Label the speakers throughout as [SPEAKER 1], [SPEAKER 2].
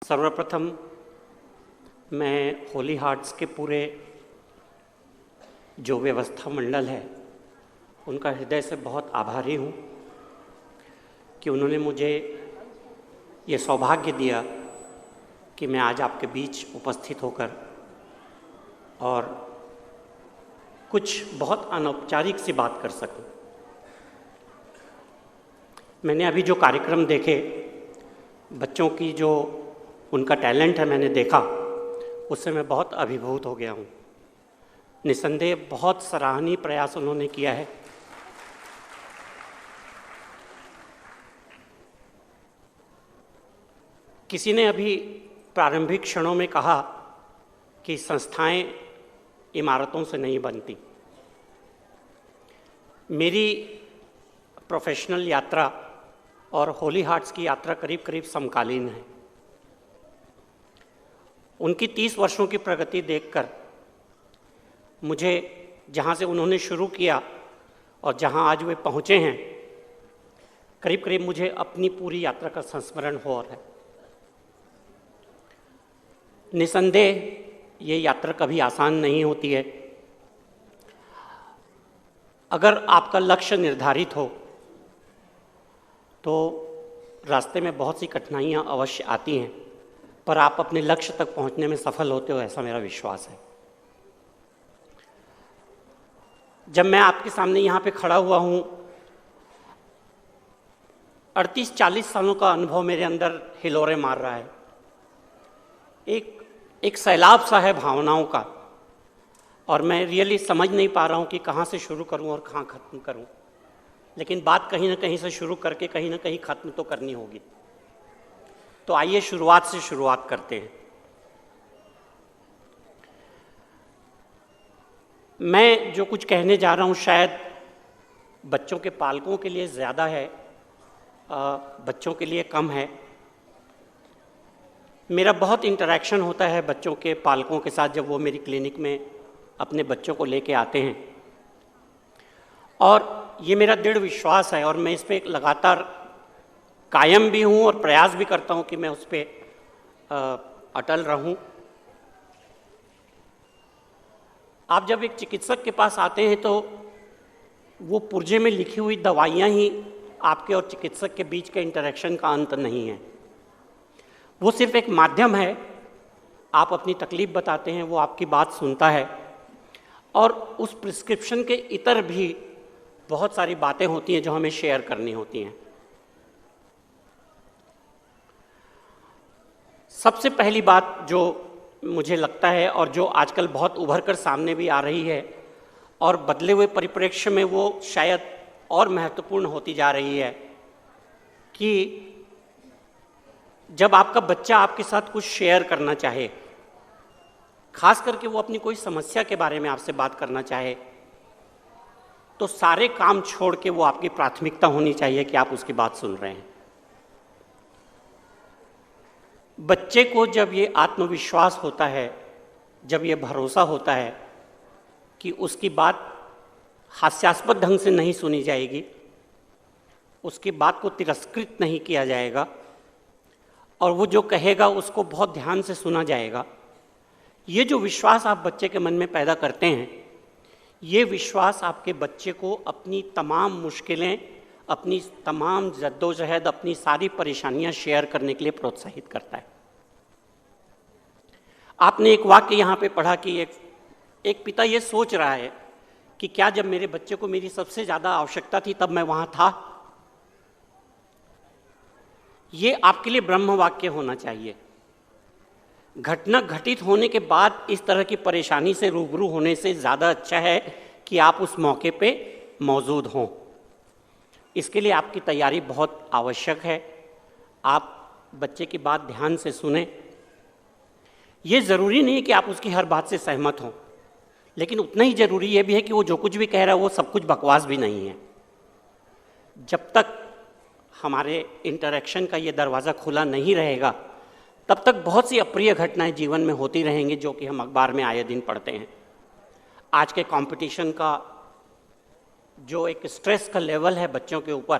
[SPEAKER 1] सर्वप्रथम मैं होली हार्ट्स के पूरे जो व्यवस्था मंडल है उनका हृदय से बहुत आभारी हूँ कि उन्होंने मुझे ये सौभाग्य दिया कि मैं आज आपके बीच उपस्थित होकर और कुछ बहुत अनौपचारिक सी बात कर सकूं। मैंने अभी जो कार्यक्रम देखे, बच्चों की जो उनका टैलेंट है मैंने देखा, उससे मैं बहुत अभिभूत हो गया हूँ। निसंदेह बहुत सराहनीय प्रयास उन्होंने किया है। किसी ने अभी प्रारंभिक क्षणों में कहा कि संस्थाएं इमारतों से नहीं बनती। मेरी प्रोफेशनल यात्रा और होली हार्ट्स की यात्रा करीब करीब समकालीन है। उनकी 30 वर्षों की प्रगति देखकर मुझे जहाँ से उन्होंने शुरू किया और जहाँ आज वे पहुँचे हैं, करीब करीब मुझे अपनी पूरी यात्रा का संस्मरण हो रहा है। निसंदेह ये यात्रा कभी आसान नहीं होती है। अगर आपका लक्ष्य निर्धारित हो तो रास्ते में बहुत सी कठिनाइयाँ अवश्य आती हैं, पर आप अपने लक्ष्य तक पहुंचने में सफल होते हो, ऐसा मेरा विश्वास है। जब मैं आपके सामने यहाँ पे खड़ा हुआ हूँ, 38-40 सालों का अनुभव मेरे अंदर हिलोरे मार रहा है। एक सैलाब सा है भावनाओं का, और मैं रियली समझ नहीं पा रहा हूँ कि कहाँ से शुरू करूँ और कहाँ ख़त्म करूँ। लेकिन बात कहीं ना कहीं से शुरू करके कहीं ना कहीं ख़त्म तो करनी होगी। तो आइए शुरुआत से शुरुआत करते हैं। मैं जो कुछ कहने जा रहा हूँ शायद बच्चों के पालकों के लिए ज़्यादा है, बच्चों के लिए कम है। मेरा बहुत इंटरेक्शन होता है बच्चों के पालकों के साथ जब वो मेरी क्लिनिक में अपने बच्चों को लेके आते हैं, और ये मेरा दृढ़ विश्वास है और मैं इस पे लगातार कायम भी हूँ और प्रयास भी करता हूँ कि मैं उस पर अटल रहूँ। आप जब एक चिकित्सक के पास आते हैं तो वो पुर्जे में लिखी हुई दवाइयाँ ही आपके और चिकित्सक के बीच के इंटरेक्शन का अंत नहीं है। वो सिर्फ एक माध्यम है। आप अपनी तकलीफ बताते हैं, वो आपकी बात सुनता है, और उस प्रिस्क्रिप्शन के इतर भी बहुत सारी बातें होती हैं जो हमें शेयर करनी होती हैं। सबसे पहली बात जो मुझे लगता है और जो आजकल बहुत उभर कर सामने भी आ रही है और बदले हुए परिप्रेक्ष्य में वो शायद और महत्वपूर्ण होती जा रही है, कि जब आपका बच्चा आपके साथ कुछ शेयर करना चाहे, खास करके वो अपनी कोई समस्या के बारे में आपसे बात करना चाहे, तो सारे काम छोड़ के वो आपकी प्राथमिकता होनी चाहिए कि आप उसकी बात सुन रहे हैं। बच्चे को जब ये आत्मविश्वास होता है, जब ये भरोसा होता है कि उसकी बात हास्यास्पद ढंग से नहीं सुनी जाएगी, उसकी बात को तिरस्कृत नहीं किया जाएगा, और वो जो कहेगा उसको बहुत ध्यान से सुना जाएगा, ये जो विश्वास आप बच्चे के मन में पैदा करते हैं, ये विश्वास आपके बच्चे को अपनी तमाम मुश्किलें, अपनी तमाम जद्दोजहद, अपनी सारी परेशानियां शेयर करने के लिए प्रोत्साहित करता है। आपने एक वाक्य यहाँ पे पढ़ा कि एक पिता ये सोच रहा है कि क्या जब मेरे बच्चे को मेरी सबसे ज़्यादा आवश्यकता थी तब मैं वहाँ था। ये आपके लिए ब्रह्म वाक्य होना चाहिए। घटना घटित होने के बाद इस तरह की परेशानी से रूबरू होने से ज़्यादा अच्छा है कि आप उस मौके पे मौजूद हों। इसके लिए आपकी तैयारी बहुत आवश्यक है। आप बच्चे की बात ध्यान से सुनें। ये ज़रूरी नहीं कि आप उसकी हर बात से सहमत हों, लेकिन उतना ही ज़रूरी ये भी है कि वो जो कुछ भी कह रहा है वो सब कुछ बकवास भी नहीं है। जब तक हमारे इंटरेक्शन का ये दरवाज़ा खुला नहीं रहेगा, तब तक बहुत सी अप्रिय घटनाएं जीवन में होती रहेंगी, जो कि हम अखबार में आए दिन पढ़ते हैं। आज के कंपटीशन का जो एक स्ट्रेस का लेवल है बच्चों के ऊपर,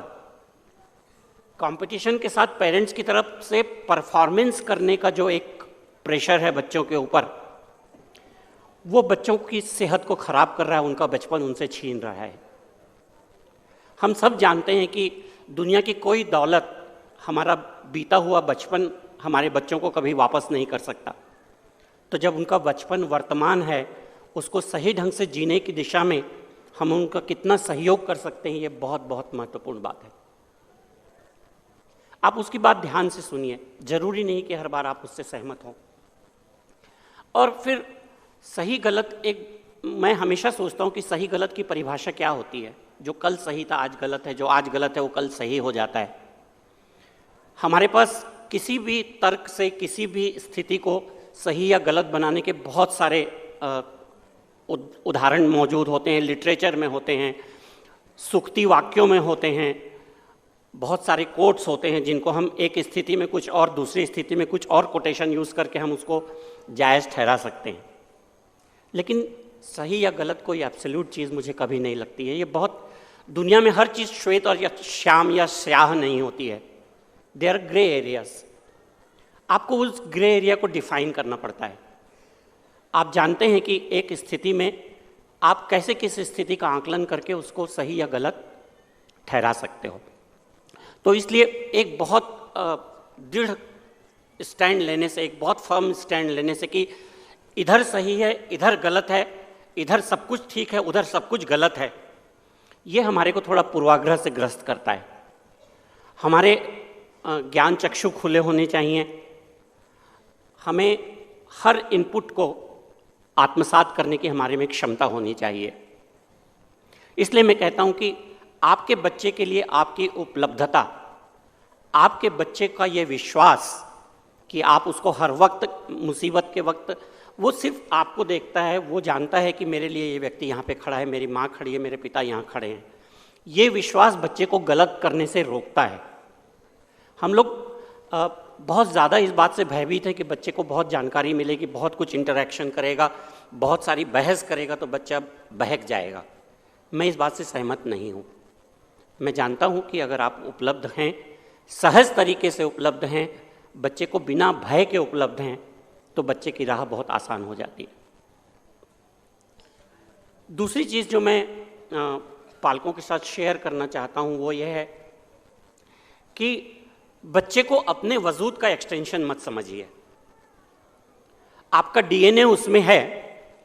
[SPEAKER 1] कंपटीशन के साथ पेरेंट्स की तरफ से परफॉर्मेंस करने का जो एक प्रेशर है बच्चों के ऊपर, वो बच्चों की सेहत को खराब कर रहा है, उनका बचपन उनसे छीन रहा है। हम सब जानते हैं कि दुनिया की कोई दौलत हमारा बीता हुआ बचपन हमारे बच्चों को कभी वापस नहीं कर सकता। तो जब उनका बचपन वर्तमान है, उसको सही ढंग से जीने की दिशा में हम उनका कितना सहयोग कर सकते हैं, ये बहुत बहुत महत्वपूर्ण बात है। आप उसकी बात ध्यान से सुनिए, जरूरी नहीं कि हर बार आप उससे सहमत हों। और फिर सही गलत, मैं हमेशा सोचता हूं कि सही गलत की परिभाषा क्या होती है। जो कल सही था आज गलत है, जो आज गलत है वो कल सही हो जाता है। हमारे पास किसी भी तर्क से किसी भी स्थिति को सही या गलत बनाने के बहुत सारे उदाहरण मौजूद होते हैं, लिटरेचर में होते हैं, सूक्ति वाक्यों में होते हैं, बहुत सारे कोट्स होते हैं जिनको हम एक स्थिति में कुछ और, दूसरी स्थिति में कुछ और कोटेशन यूज़ करके हम उसको जायज़ ठहरा सकते हैं। लेकिन सही या गलत कोई एब्सोल्यूट चीज़ मुझे कभी नहीं लगती है। ये बहुत, दुनिया में हर चीज़ श्वेत और या श्याम या स्याह नहीं होती है। They are grey areas. आपको उस ग्रे एरिया को डिफाइन करना पड़ता है। आप जानते हैं कि एक स्थिति में आप कैसे किस स्थिति का आकलन करके उसको सही या गलत ठहरा सकते हो। तो इसलिए एक बहुत दृढ़ स्टैंड लेने से, एक बहुत फर्म स्टैंड लेने से कि इधर सही है, इधर गलत है, इधर सब कुछ ठीक है, उधर सब कुछ गलत है, ये हमारे को थोड़ा पूर्वाग्रह से ग्रस्त करता है। हमारे ज्ञान चक्षु खुले होने चाहिए। हमें हर इनपुट को आत्मसात करने की हमारे में एक क्षमता होनी चाहिए। इसलिए मैं कहता हूं कि आपके बच्चे के लिए आपकी उपलब्धता, आपके बच्चे का ये विश्वास कि आप उसको हर वक्त, मुसीबत के वक्त, वो सिर्फ आपको देखता है, वो जानता है कि मेरे लिए ये व्यक्ति यहाँ पे खड़ा है, मेरी माँ खड़ी है, मेरे पिता यहाँ खड़े हैं। ये विश्वास बच्चे को गलत करने से रोकता है। हम लोग बहुत ज़्यादा इस बात से भयभीत है कि बच्चे को बहुत जानकारी मिलेगी, बहुत कुछ इंटरेक्शन करेगा, बहुत सारी बहस करेगा तो बच्चा बहक जाएगा। मैं इस बात से सहमत नहीं हूँ। मैं जानता हूँ कि अगर आप उपलब्ध हैं, सहज तरीके से उपलब्ध हैं, बच्चे को बिना भय के उपलब्ध हैं, तो बच्चे की राह बहुत आसान हो जाती है। दूसरी चीज़ जो मैं पालकों के साथ शेयर करना चाहता हूँ वो ये है कि बच्चे को अपने वजूद का एक्सटेंशन मत समझिए। आपका डीएनए उसमें है,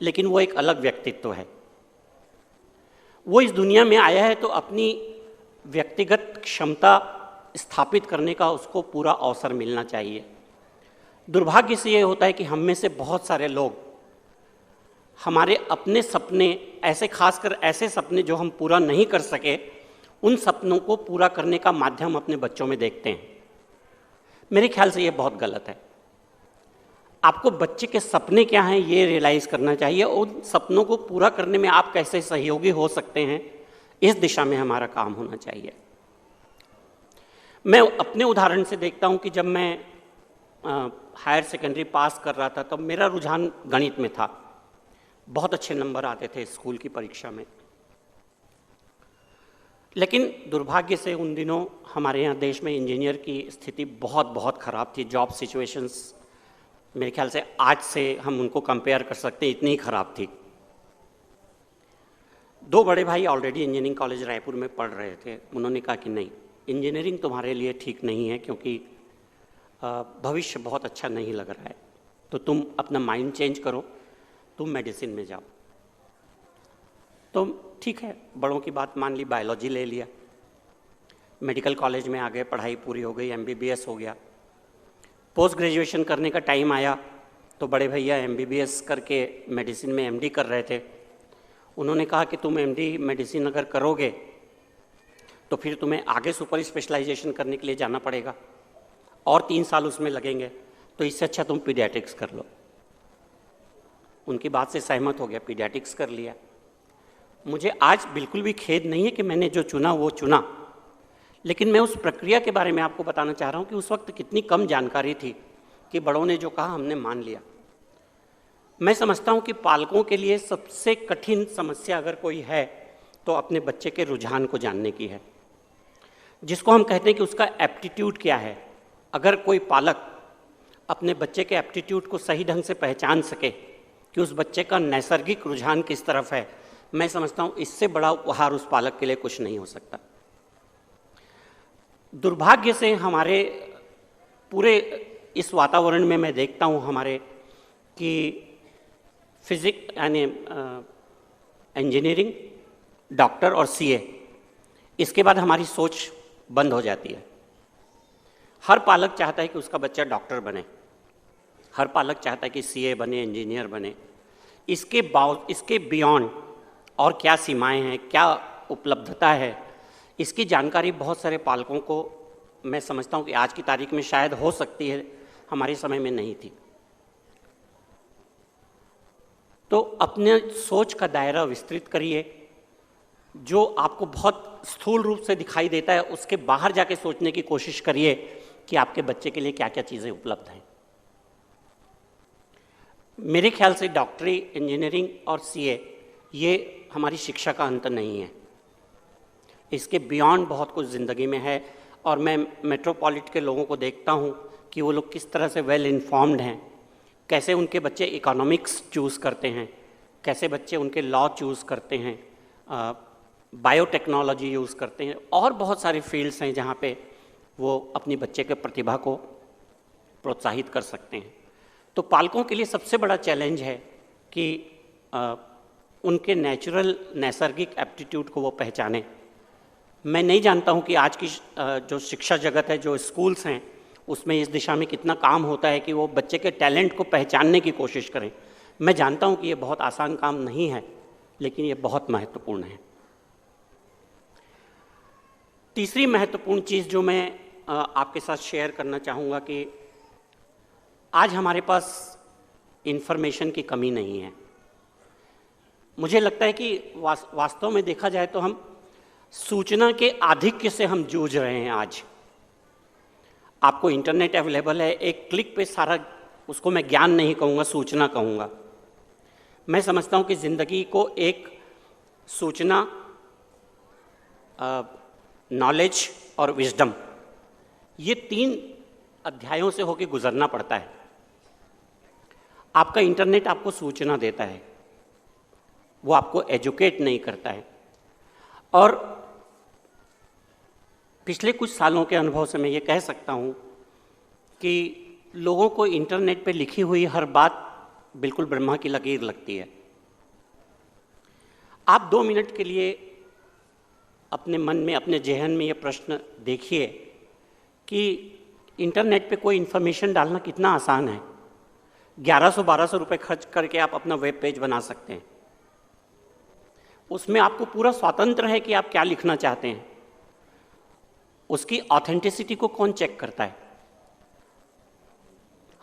[SPEAKER 1] लेकिन वो एक अलग व्यक्तित्व है। वो इस दुनिया में आया है तो अपनी व्यक्तिगत क्षमता स्थापित करने का उसको पूरा अवसर मिलना चाहिए। दुर्भाग्य से ये होता है कि हम में से बहुत सारे लोग हमारे अपने सपने, ऐसे खासकर ऐसे सपने जो हम पूरा नहीं कर सके, उन सपनों को पूरा करने का माध्यम अपने बच्चों में देखते हैं। मेरे ख्याल से ये बहुत गलत है। आपको बच्चे के सपने क्या हैं ये रियलाइज़ करना चाहिए। उन सपनों को पूरा करने में आप कैसे सहयोगी हो सकते हैं, इस दिशा में हमारा काम होना चाहिए। मैं अपने उदाहरण से देखता हूँ कि जब मैं हायर सेकेंडरी पास कर रहा था तब मेरा रुझान गणित में था। बहुत अच्छे नंबर आते थे स्कूल की परीक्षा में। लेकिन दुर्भाग्य से उन दिनों हमारे यहाँ देश में इंजीनियर की स्थिति बहुत बहुत ख़राब थी। जॉब सिचुएशंस मेरे ख्याल से आज से हम उनको कंपेयर कर सकते हैं, इतनी ख़राब थी। दो बड़े भाई ऑलरेडी इंजीनियरिंग कॉलेज रायपुर में पढ़ रहे थे। उन्होंने कहा कि नहीं, इंजीनियरिंग तुम्हारे लिए ठीक नहीं है क्योंकि भविष्य बहुत अच्छा नहीं लग रहा है, तो तुम अपना माइंड चेंज करो, तुम मेडिसिन में जाओ। तो ठीक है, बड़ों की बात मान ली, बायोलॉजी ले लिया। मेडिकल कॉलेज में आ गए, पढ़ाई पूरी हो गई, एमबीबीएस हो गया। पोस्ट ग्रेजुएशन करने का टाइम आया तो बड़े भैया एमबीबीएस करके मेडिसिन में एमडी कर रहे थे। उन्होंने कहा कि तुम एमडी मेडिसिन अगर करोगे तो फिर तुम्हें आगे सुपर स्पेशलाइजेशन करने के लिए जाना पड़ेगा और 3 साल उसमें लगेंगे, तो इससे अच्छा तुम पीडियाट्रिक्स कर लो। उनकी बात से सहमत हो गया, पीडियाट्रिक्स कर लिया। मुझे आज बिल्कुल भी खेद नहीं है कि मैंने जो चुना वो चुना, लेकिन मैं उस प्रक्रिया के बारे में आपको बताना चाह रहा हूँ कि उस वक्त कितनी कम जानकारी थी कि बड़ों ने जो कहा हमने मान लिया। मैं समझता हूँ कि पालकों के लिए सबसे कठिन समस्या अगर कोई है तो अपने बच्चे के रुझान को जानने की है। जिसको हम कहते हैं कि उसका एप्टीट्यूड क्या है। अगर कोई पालक अपने बच्चे के एप्टीट्यूड को सही ढंग से पहचान सके कि उस बच्चे का नैसर्गिक रुझान किस तरफ है, मैं समझता हूँ इससे बड़ा उपहार उस पालक के लिए कुछ नहीं हो सकता। दुर्भाग्य से हमारे पूरे इस वातावरण में मैं देखता हूँ हमारे कि फिजिक्स यानी इंजीनियरिंग, डॉक्टर और सीए, इसके बाद हमारी सोच बंद हो जाती है। हर पालक चाहता है कि उसका बच्चा डॉक्टर बने, हर पालक चाहता है कि सीए बने, इंजीनियर बने। इसके बियॉन्ड और क्या सीमाएं हैं, क्या उपलब्धता है, इसकी जानकारी बहुत सारे पालकों को मैं समझता हूँ कि आज की तारीख में शायद हो सकती है, हमारे समय में नहीं थी। तो अपने सोच का दायरा विस्तृत करिए। जो आपको बहुत स्थूल रूप से दिखाई देता है उसके बाहर जाके सोचने की कोशिश करिए कि आपके बच्चे के लिए क्या क्या चीज़ें उपलब्ध हैं। मेरे ख्याल से डॉक्टरी, इंजीनियरिंग और सीए ये हमारी शिक्षा का अंत नहीं है, इसके बियॉन्ड बहुत कुछ ज़िंदगी में है। और मैं मेट्रोपॉलिट के लोगों को देखता हूँ कि वो लोग किस तरह से वेल इन्फॉर्म्ड हैं, कैसे उनके बच्चे इकोनॉमिक्स चूज़ करते हैं, कैसे बच्चे उनके लॉ चूज़ करते हैं, बायोटेक्नोलॉजी यूज़ करते हैं, और बहुत सारे फील्ड्स हैं जहाँ पे वो अपनी बच्चे के प्रतिभा को प्रोत्साहित कर सकते हैं। तो पालकों के लिए सबसे बड़ा चैलेंज है कि उनके नैसर्गिक एप्टीट्यूड को वो पहचानें। मैं नहीं जानता हूँ कि आज की जो शिक्षा जगत है, जो स्कूल्स हैं, उसमें इस दिशा में कितना काम होता है कि वो बच्चे के टैलेंट को पहचानने की कोशिश करें। मैं जानता हूँ कि ये बहुत आसान काम नहीं है, लेकिन ये बहुत महत्वपूर्ण है। तीसरी महत्वपूर्ण चीज़ जो मैं आपके साथ शेयर करना चाहूँगा कि आज हमारे पास इन्फॉर्मेशन की कमी नहीं है। मुझे लगता है कि वास्तव में देखा जाए तो हम सूचना के आधिक्य से हम जूझ रहे हैं। आज आपको इंटरनेट अवेलेबल है, एक क्लिक पे सारा, उसको मैं ज्ञान नहीं कहूँगा, सूचना कहूँगा। मैं समझता हूँ कि ज़िंदगी को एक सूचना, नॉलेज और विजडम, ये 3 अध्यायों से होकर गुजरना पड़ता है। आपका इंटरनेट आपको सूचना देता है, वो आपको एजुकेट नहीं करता है। और पिछले कुछ सालों के अनुभव से मैं ये कह सकता हूँ कि लोगों को इंटरनेट पे लिखी हुई हर बात बिल्कुल ब्रह्मा की लकीर लगती है। आप 2 मिनट के लिए अपने मन में, अपने ज़हन में ये प्रश्न देखिए कि इंटरनेट पे कोई इन्फॉर्मेशन डालना कितना आसान है। 1100-1200 रुपये खर्च करके आप अपना वेब पेज बना सकते हैं। उसमें आपको पूरा स्वातंत्र है कि आप क्या लिखना चाहते हैं। उसकी ऑथेंटिसिटी को कौन चेक करता है?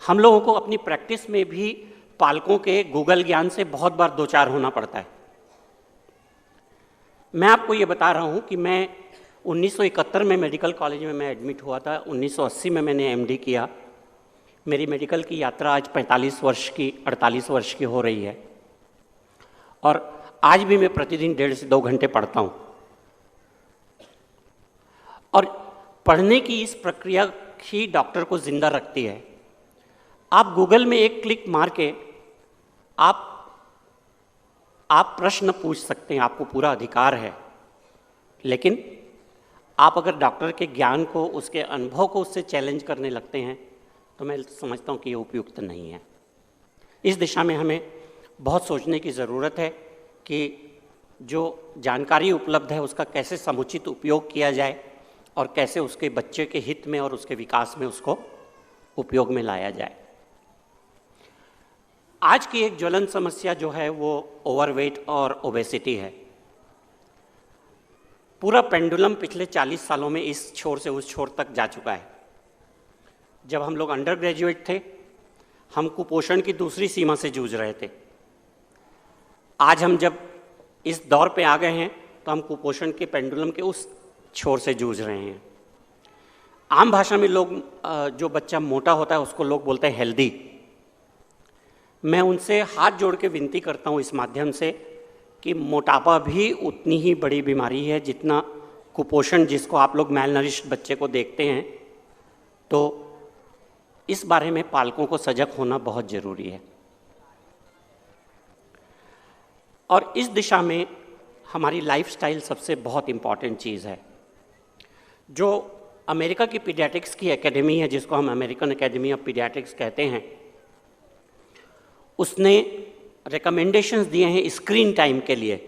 [SPEAKER 1] हम लोगों को अपनी प्रैक्टिस में भी पालकों के गूगल ज्ञान से बहुत बार दो चार होना पड़ता है। मैं आपको ये बता रहा हूँ कि मैं 1971 में मेडिकल कॉलेज में मैं एडमिट हुआ था। 1980 में मैंने एमडी किया। मेरी मेडिकल की यात्रा आज 48 वर्ष की हो रही है, और आज भी मैं प्रतिदिन 1.5 से 2 घंटे पढ़ता हूँ। और पढ़ने की इस प्रक्रिया ही डॉक्टर को जिंदा रखती है। आप गूगल में एक क्लिक मार के आप प्रश्न पूछ सकते हैं, आपको पूरा अधिकार है। लेकिन आप अगर डॉक्टर के ज्ञान को, उसके अनुभव को उससे चैलेंज करने लगते हैं तो मैं समझता हूँ कि ये उपयुक्त नहीं है। इस दिशा में हमें बहुत सोचने की ज़रूरत है कि जो जानकारी उपलब्ध है उसका कैसे समुचित उपयोग किया जाए और कैसे उसके बच्चे के हित में और उसके विकास में उसको उपयोग में लाया जाए। आज की एक ज्वलंत समस्या जो है वो ओवरवेट और ओबेसिटी है। पूरा पेंडुलम पिछले 40 सालों में इस छोर से उस छोर तक जा चुका है। जब हम लोग अंडर ग्रेजुएट थे, हम कुपोषण की दूसरी सीमा से जूझ रहे थे। आज हम जब इस दौर पे आ गए हैं तो हम कुपोषण के पेंडुलम के उस छोर से जूझ रहे हैं। आम भाषा में लोग जो बच्चा मोटा होता है उसको लोग बोलते हैं हेल्दी। मैं उनसे हाथ जोड़ के विनती करता हूँ इस माध्यम से कि मोटापा भी उतनी ही बड़ी बीमारी है जितना कुपोषण जिसको आप लोग मैलनरिश्ड बच्चे को देखते हैं, तो इस बारे में पालकों को सजग होना बहुत ज़रूरी है। और इस दिशा में हमारी लाइफस्टाइल सबसे बहुत इम्पॉर्टेंट चीज़ है। जो अमेरिका की पीडियाट्रिक्स की एकेडमी है, जिसको हम अमेरिकन एकेडमी ऑफ पीडियाट्रिक्स कहते हैं, उसने रिकमेंडेशंस दिए हैं स्क्रीन टाइम के लिए।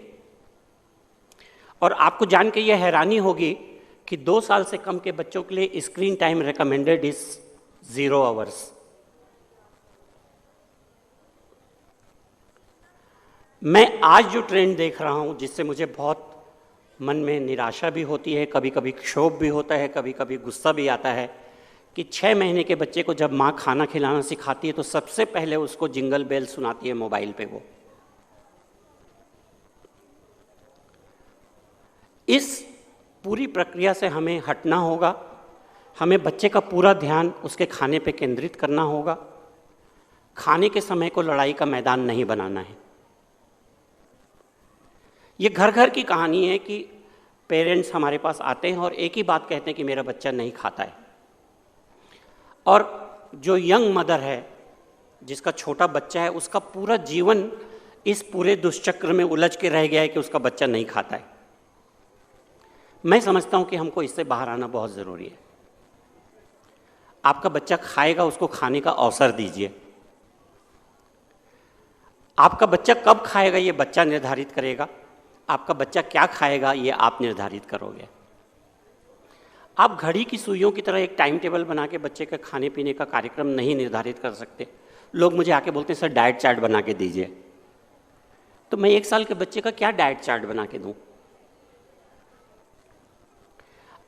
[SPEAKER 1] और आपको जान के ये हैरानी होगी कि 2 साल से कम के बच्चों के लिए screen time recommended is 0 hours. मैं आज जो ट्रेंड देख रहा हूँ, जिससे मुझे बहुत मन में निराशा भी होती है, कभी कभी क्षोभ भी होता है, कभी कभी गुस्सा भी आता है, कि 6 महीने के बच्चे को जब माँ खाना खिलाना सिखाती है तो सबसे पहले उसको जिंगल बेल सुनाती है मोबाइल पे। वो इस पूरी प्रक्रिया से हमें हटना होगा। हमें बच्चे का पूरा ध्यान उसके खाने पे केंद्रित करना होगा। खाने के समय को लड़ाई का मैदान नहीं बनाना है। ये घर घर की कहानी है कि पेरेंट्स हमारे पास आते हैं और एक ही बात कहते हैं कि मेरा बच्चा नहीं खाता है। और जो यंग मदर है, जिसका छोटा बच्चा है, उसका पूरा जीवन इस पूरे दुष्चक्र में उलझ के रह गया है कि उसका बच्चा नहीं खाता है। मैं समझता हूं कि हमको इससे बाहर आना बहुत ज़रूरी है। आपका बच्चा खाएगा, उसको खाने का अवसर दीजिए। आपका बच्चा कब खाएगा ये बच्चा निर्धारित करेगा। आपका बच्चा क्या खाएगा ये आप निर्धारित करोगे। आप घड़ी की सुइयों की तरह एक टाइम टेबल बना के बच्चे के खाने पीने का कार्यक्रम नहीं निर्धारित कर सकते। लोग मुझे आके बोलते हैं सर डाइट चार्ट बना के दीजिए। तो मैं 1 साल के बच्चे का क्या डाइट चार्ट बना के दूं?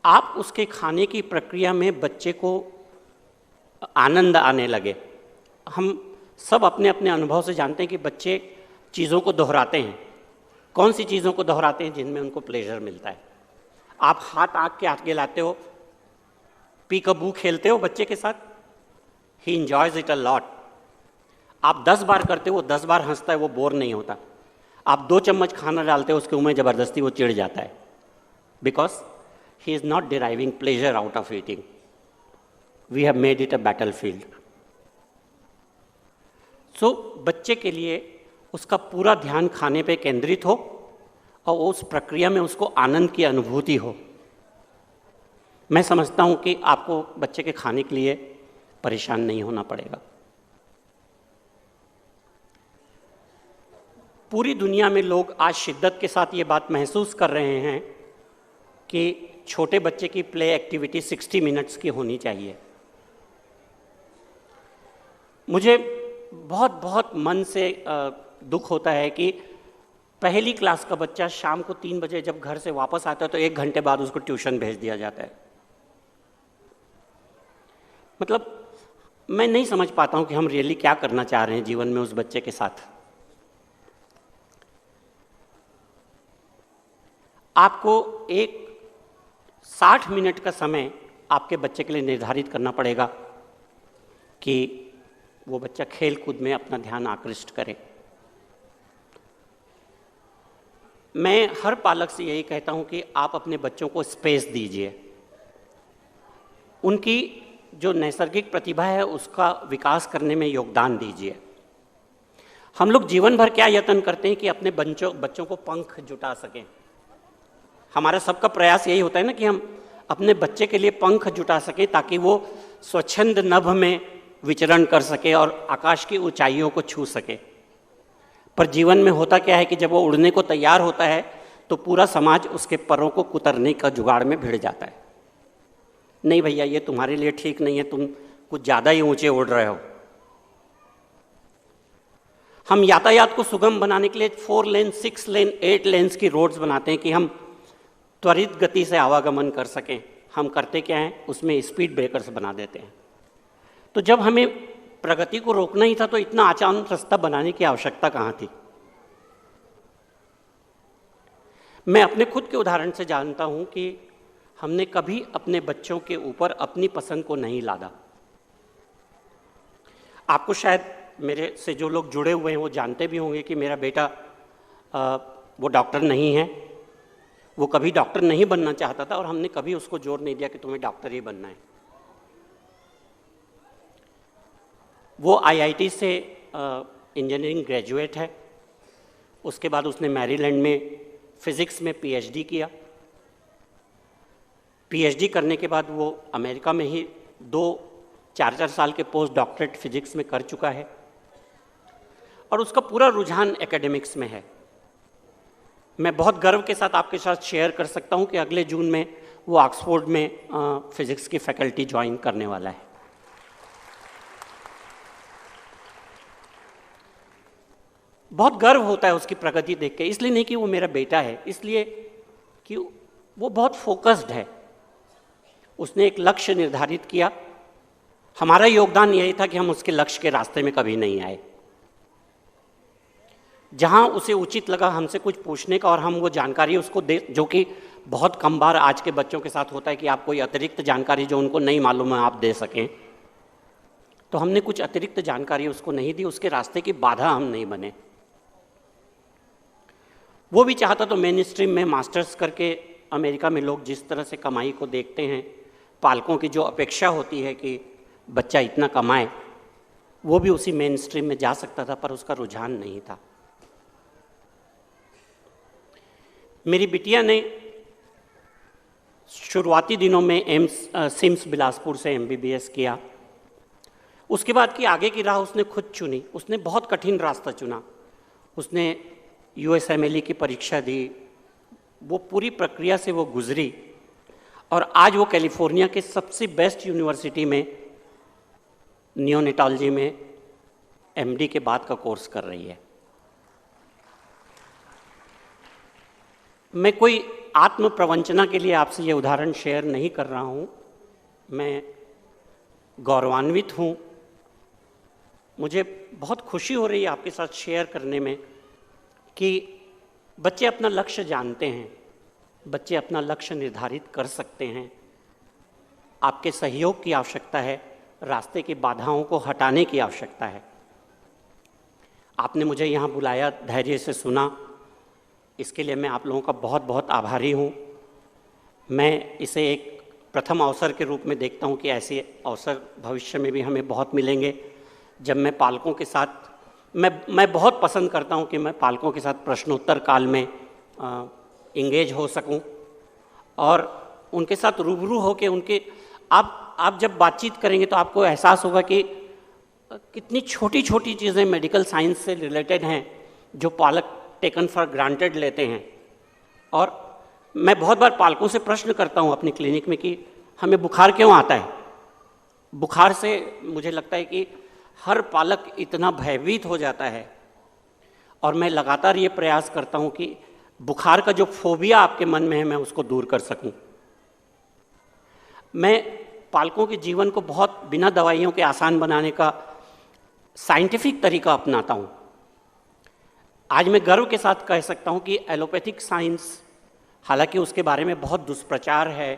[SPEAKER 1] आप उसके खाने की प्रक्रिया में बच्चे को आनंद आने लगे। हम सब अपने अपने अनुभव से जानते हैं कि बच्चे चीज़ों को दोहराते हैं। कौन सी चीज़ों को दोहराते हैं? जिनमें उनको प्लेजर मिलता है। आप हाथ आग के आगे लाते हो, पीकबू खेलते हो बच्चे के साथ, he enjoys it a lot. आप 10 बार करते हो, वो 10 बार हंसता है, वो बोर नहीं होता। आप 2 चम्मच खाना डालते हो उसके मुंह में, ज़बरदस्ती वो चिढ़ जाता है, because he is not deriving pleasure out of eating. We have made it a battlefield. So बच्चे के लिए उसका पूरा ध्यान खाने पे केंद्रित हो और उस प्रक्रिया में उसको आनंद की अनुभूति हो। मैं समझता हूँ कि आपको बच्चे के खाने के लिए परेशान नहीं होना पड़ेगा। पूरी दुनिया में लोग आज शिद्दत के साथ ये बात महसूस कर रहे हैं कि छोटे बच्चे की प्ले एक्टिविटी 60 मिनट्स की होनी चाहिए। मुझे बहुत बहुत मन से दुख होता है कि पहली क्लास का बच्चा शाम को 3 बजे जब घर से वापस आता है तो 1 घंटे बाद उसको ट्यूशन भेज दिया जाता है। मतलब मैं नहीं समझ पाता हूं कि हम रियली क्या करना चाह रहे हैं जीवन में उस बच्चे के साथ। आपको एक 60 मिनट का समय आपके बच्चे के लिए निर्धारित करना पड़ेगा कि वो बच्चा खेल कूद में अपना ध्यान आकृष्ट करे। मैं हर पालक से यही कहता हूं कि आप अपने बच्चों को स्पेस दीजिए। उनकी जो नैसर्गिक प्रतिभा है उसका विकास करने में योगदान दीजिए। हम लोग जीवन भर क्या यत्न करते हैं कि अपने बच्चों को पंख जुटा सकें। हमारा सबका प्रयास यही होता है ना कि हम अपने बच्चे के लिए पंख जुटा सकें ताकि वो स्वच्छंद नभ में विचरण कर सके और आकाश की ऊंचाइयों को छू सके। पर जीवन में होता क्या है कि जब वो उड़ने को तैयार होता है तो पूरा समाज उसके परों को कुतरने का जुगाड़ में भिड़ जाता है। नहीं भैया, ये तुम्हारे लिए ठीक नहीं है, तुम कुछ ज़्यादा ही ऊंचे उड़ रहे हो। हम यातायात को सुगम बनाने के लिए 4 लेन, 6 लेन, 8 लेन्स की रोड्स बनाते हैं कि हम त्वरित गति से आवागमन कर सकें। हम करते क्या हैं, उसमें स्पीड ब्रेकर्स बना देते हैं। तो जब हमें प्रगति को रोकना ही था तो इतना आसान रास्ता बनाने की आवश्यकता कहाँ थी। मैं अपने खुद के उदाहरण से जानता हूं कि हमने कभी अपने बच्चों के ऊपर अपनी पसंद को नहीं लादा। आपको शायद मेरे से जो लोग जुड़े हुए हैं वो जानते भी होंगे कि मेरा बेटा वो डॉक्टर नहीं है, वो कभी डॉक्टर नहीं बनना चाहता था और हमने कभी उसको जोर नहीं दिया कि तुम्हें डॉक्टर ही बनना है। वो आईआईटी से इंजीनियरिंग ग्रेजुएट है। उसके बाद उसने मैरीलैंड में फिज़िक्स में पीएचडी किया। पीएचडी करने के बाद वो अमेरिका में ही 4 साल के पोस्ट डॉक्टरेट फिजिक्स में कर चुका है और उसका पूरा रुझान एकेडमिक्स में है। मैं बहुत गर्व के साथ आपके साथ शेयर कर सकता हूं कि अगले जून में वो ऑक्सफोर्ड में फिजिक्स की फैकल्टी ज्वाइन करने वाला है। बहुत गर्व होता है उसकी प्रगति देख के, इसलिए नहीं कि वो मेरा बेटा है, इसलिए कि वो बहुत फोकस्ड है। उसने एक लक्ष्य निर्धारित किया। हमारा योगदान यही था कि हम उसके लक्ष्य के रास्ते में कभी नहीं आए। जहां उसे उचित लगा हमसे कुछ पूछने का और हम वो जानकारी उसको दे, जो कि बहुत कम बार आज के बच्चों के साथ होता है कि आप कोई अतिरिक्त जानकारी जो उनको नहीं मालूम है आप दे सकें, तो हमने कुछ अतिरिक्त जानकारी उसको नहीं दी, उसके रास्ते की बाधा हम नहीं बने। वो भी चाहता तो मेन स्ट्रीम में मास्टर्स करके, अमेरिका में लोग जिस तरह से कमाई को देखते हैं, पालकों की जो अपेक्षा होती है कि बच्चा इतना कमाए, वो भी उसी मेन स्ट्रीम में जा सकता था, पर उसका रुझान नहीं था। मेरी बिटिया ने शुरुआती दिनों में सिम्स बिलासपुर से एमबीबीएस किया। उसके बाद की आगे की राह उसने खुद चुनी। उसने बहुत कठिन रास्ता चुना। उसने यूएसएमएलई की परीक्षा दी, वो पूरी प्रक्रिया से वो गुजरी और आज वो कैलिफोर्निया के सबसे बेस्ट यूनिवर्सिटी में नियोनेटोलॉजी में एमडी के बाद का कोर्स कर रही है। मैं कोई आत्म प्रवंचना के लिए आपसे ये उदाहरण शेयर नहीं कर रहा हूँ। मैं गौरवान्वित हूँ, मुझे बहुत खुशी हो रही है आपके साथ शेयर करने में कि बच्चे अपना लक्ष्य जानते हैं, बच्चे अपना लक्ष्य निर्धारित कर सकते हैं। आपके सहयोग की आवश्यकता है, रास्ते की बाधाओं को हटाने की आवश्यकता है। आपने मुझे यहाँ बुलाया, धैर्य से सुना, इसके लिए मैं आप लोगों का बहुत बहुत आभारी हूँ। मैं इसे एक प्रथम अवसर के रूप में देखता हूँ कि ऐसे अवसर भविष्य में भी हमें बहुत मिलेंगे, जब मैं पालकों के साथ मैं बहुत पसंद करता हूँ कि मैं पालकों के साथ प्रश्नोत्तर काल में इंगेज हो सकूँ और उनके साथ रूबरू हो के उनके आप जब बातचीत करेंगे तो आपको एहसास होगा कि कितनी छोटी छोटी चीज़ें मेडिकल साइंस से रिलेटेड हैं जो पालक टेकन फॉर ग्रांटेड लेते हैं। और मैं बहुत बार पालकों से प्रश्न करता हूँ अपनी क्लिनिक में कि हमें बुखार क्यों आता है। बुखार से मुझे लगता है कि हर पालक इतना भयभीत हो जाता है और मैं लगातार ये प्रयास करता हूँ कि बुखार का जो फोबिया आपके मन में है मैं उसको दूर कर सकूँ। मैं पालकों के जीवन को बहुत बिना दवाइयों के आसान बनाने का साइंटिफिक तरीका अपनाता हूँ। आज मैं गर्व के साथ कह सकता हूँ कि एलोपैथिक साइंस, हालांकि उसके बारे में बहुत दुष्प्रचार है,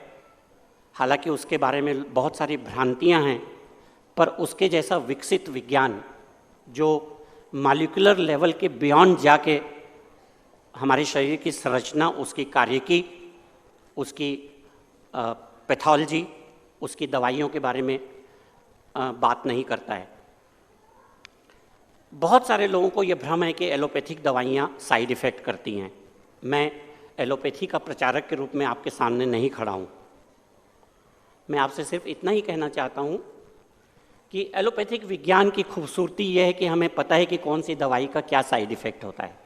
[SPEAKER 1] हालांकि उसके बारे में बहुत सारी भ्रांतियाँ हैं, पर उसके जैसा विकसित विज्ञान जो मॉलिक्यूलर लेवल के बियॉन्ड जाके हमारे शरीर की संरचना, उसकी कार्यकी, उसकी पैथोलॉजी, उसकी दवाइयों के बारे में बात नहीं करता है। बहुत सारे लोगों को यह भ्रम है कि एलोपैथिक दवाइयाँ साइड इफ़ेक्ट करती हैं। मैं एलोपैथी का प्रचारक के रूप में आपके सामने नहीं खड़ा हूँ। मैं आपसे सिर्फ इतना ही कहना चाहता हूँ कि एलोपैथिक विज्ञान की खूबसूरती यह है कि हमें पता है कि कौन सी दवाई का क्या साइड इफ़ेक्ट होता है।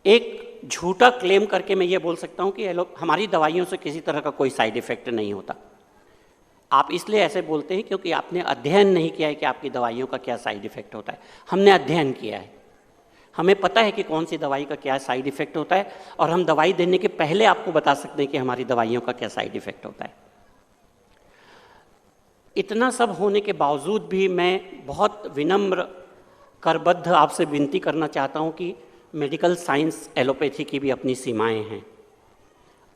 [SPEAKER 1] एक झूठा क्लेम करके मैं ये बोल सकता हूँ कि हमारी दवाइयों से किसी तरह का कोई साइड इफ़ेक्ट नहीं होता। आप इसलिए ऐसे बोलते हैं क्योंकि आपने अध्ययन नहीं किया है कि आपकी दवाइयों का क्या साइड इफ़ेक्ट होता है। हमने अध्ययन किया है, हमें पता है कि कौन सी दवाई का क्या साइड इफ़ेक्ट होता है और हम दवाई देने के पहले आपको बता सकते हैं कि हमारी दवाइयों का क्या साइड इफ़ेक्ट होता है। इतना सब होने के बावजूद भी मैं बहुत विनम्र करबद्ध आपसे विनती करना चाहता हूँ कि मेडिकल साइंस, एलोपैथी की भी अपनी सीमाएं हैं।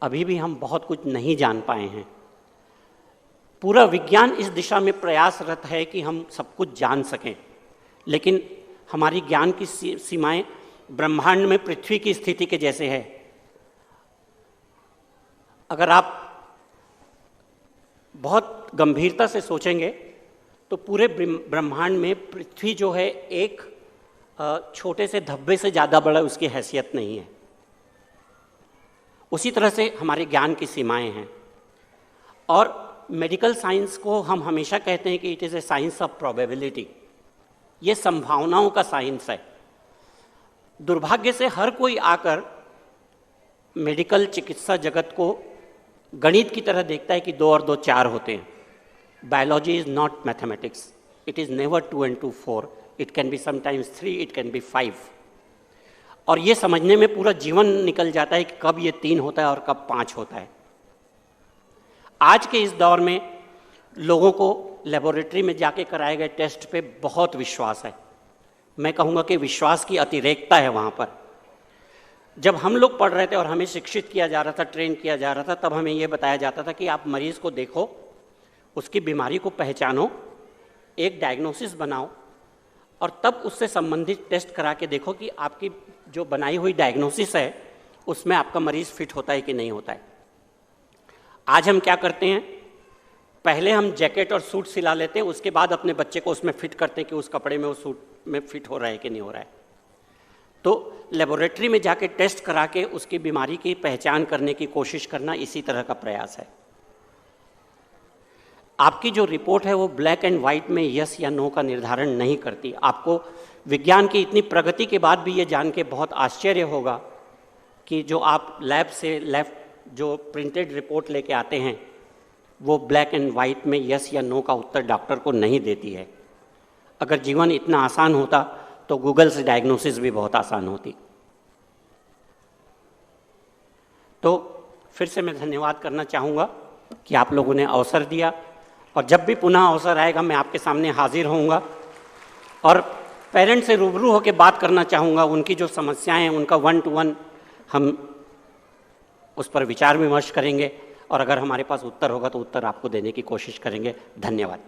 [SPEAKER 1] अभी भी हम बहुत कुछ नहीं जान पाए हैं। पूरा विज्ञान इस दिशा में प्रयासरत है कि हम सब कुछ जान सकें, लेकिन हमारी ज्ञान की सीमाएं ब्रह्मांड में पृथ्वी की स्थिति के जैसे है अगर आप बहुत गंभीरता से सोचेंगे तो पूरे ब्रह्मांड में पृथ्वी जो है एक छोटे से धब्बे से ज़्यादा बड़ा उसकी हैसियत नहीं है। उसी तरह से हमारे ज्ञान की सीमाएं हैं। और मेडिकल साइंस को हम हमेशा कहते हैं कि it is a science of probability, ये संभावनाओं का साइंस है। दुर्भाग्य से हर कोई आकर मेडिकल चिकित्सा जगत को गणित की तरह देखता है कि 2 और 2 4 होते हैं। Biology is not mathematics, it is never 2 and 2 4, it can be sometimes 3, it can be 5। और ये समझने में पूरा जीवन निकल जाता है कि कब ये 3 होता है और कब 5 होता है। आज के इस दौर में लोगों को लेबोरेटरी में जाके कराए गए टेस्ट पे बहुत विश्वास है। मैं कहूँगा कि विश्वास की अतिरेकता है वहाँ पर। जब हम लोग पढ़ रहे थे और हमें शिक्षित किया जा रहा था, ट्रेन किया जा रहा था, तब हमें ये बताया जाता था कि आप मरीज़ को देखो, उसकी बीमारी को पहचानो, एक डायग्नोसिस बनाओ और तब उससे संबंधित टेस्ट करा के देखो कि आपकी जो बनाई हुई डायग्नोसिस है उसमें आपका मरीज़ फिट होता है कि नहीं होता है। आज हम क्या करते हैं, पहले हम जैकेट और सूट सिला लेते हैं, उसके बाद अपने बच्चे को उसमें फिट करते हैं कि उस कपड़े में, उस सूट में फिट हो रहा है कि नहीं हो रहा है। तो लेबोरेटरी में जाके टेस्ट करा के उसकी बीमारी की पहचान करने की कोशिश करना इसी तरह का प्रयास है। आपकी जो रिपोर्ट है वो ब्लैक एंड वाइट में यस या नो का निर्धारण नहीं करती। आपको विज्ञान की इतनी प्रगति के बाद भी ये जान के बहुत आश्चर्य होगा कि जो आप लैब से जो प्रिंटेड रिपोर्ट लेके आते हैं वो ब्लैक एंड वाइट में यस या नो का उत्तर डॉक्टर को नहीं देती है। अगर जीवन इतना आसान होता तो गूगल से डायग्नोसिस भी बहुत आसान होती। तो फिर से मैं धन्यवाद करना चाहूँगा कि आप लोगों ने अवसर दिया, और जब भी पुनः अवसर आएगा मैं आपके सामने हाजिर होऊंगा और पेरेंट्स से रूबरू होकर बात करना चाहूँगा। उनकी जो समस्याएं हैं उनका 1 to 1 हम उस पर विचार विमर्श करेंगे और अगर हमारे पास उत्तर होगा तो उत्तर आपको देने की कोशिश करेंगे। धन्यवाद।